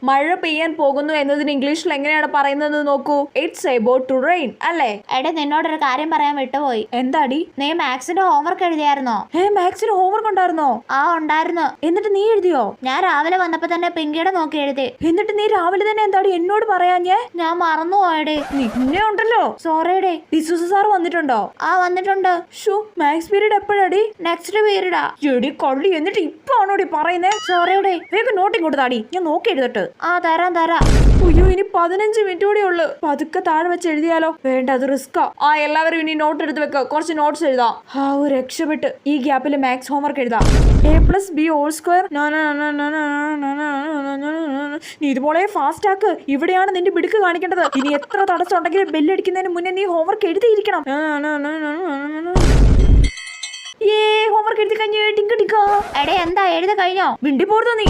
മഴ പെയ്യാൻ പോകുന്നു എന്നതിന് ഇംഗ്ലീഷിൽ എങ്ങനെയാണ് പറയുന്നത് നോക്കൂ. ഇറ്റ്സ് എബൌട്ട് ടു റെയിൻ അല്ലേ? എടാ നിന്നോടൊരു കാര്യം പറയാൻ വിട്ടുപോയി. എന്താടി? നീ മാത്സിന്റെ ഹോംവർക്ക് എഴുതിയായിരുന്നോ? മാത്സിന് ഹോംവർക്ക് ഉണ്ടായിരുന്നോ? ആ ഉണ്ടായിരുന്നു. എന്നിട്ട് നീ എഴുതിയോ? ഞാൻ രാവിലെ വന്നപ്പോ തന്നെ പിങ്കിയുടെ നോക്കി എഴുതി. എന്നിട്ട് നീ രാവിലെ തന്നെ എന്താടി എന്നോട് പറയാഞ്ഞേ? ഞാൻ മറന്നു പോയടേ. നിന്നെ ഉണ്ടല്ലോ. സോറിയടേ. ഡിസൂസ സാർ വന്നിട്ടുണ്ടോ? ആ വന്നിട്ടുണ്ട്. മാത്സ് പീരീഡ് എപ്പോഴാടി? നെക്സ്റ്റ് പീരീഡാ. എടി കൊള്ളി, എന്നിട്ട് ഇപ്പൊ ആണോടി പറയുന്നേ? സോറിയടേ. വേഗം നോട്ട് ഇങ്ങോട്ട് താടി, ഞാൻ നോക്കി എഴുതട്ട്. ആ തരാം. അയ്യോ, ഇനി 15 മിനിറ്റ് കൂടെ ഉള്ളു. പതുക്കെ താഴെ വെച്ച് എഴുതിയാലോ? വേണ്ട, അത് റിസ്കാ. എല്ലാവരും ഇനി നോട്ട് എടുത്ത് വെക്ക. കുറച്ച് നോട്ട്സ് എഴുതാം. രക്ഷപ്പെട്ട്. ഈ ഗ്യാപ്പിൽ മാത്സ് ഹോംവർക്ക് എഴുതാം. a+b² നീ ഇതുപോലെ ഫാസ്റ്റ് ആക്ക്. ഇവിടെയാണ് നിന്റെ മിടുക്ക് കാണിക്കേണ്ടത്. ഇനി എത്ര തടസ്സം ഉണ്ടെങ്കിലും ബെല്ലടിക്കുന്നതിന് മുന്നേ നീ ഹോംവർക്ക് എഴുതിയിരിക്കണം. ഹോംവർക്ക് എഴുതി കഴിഞ്ഞു. എടേ എന്താ എഴുതി കഴിഞ്ഞോ? മിണ്ടി പോരുതോ നീ.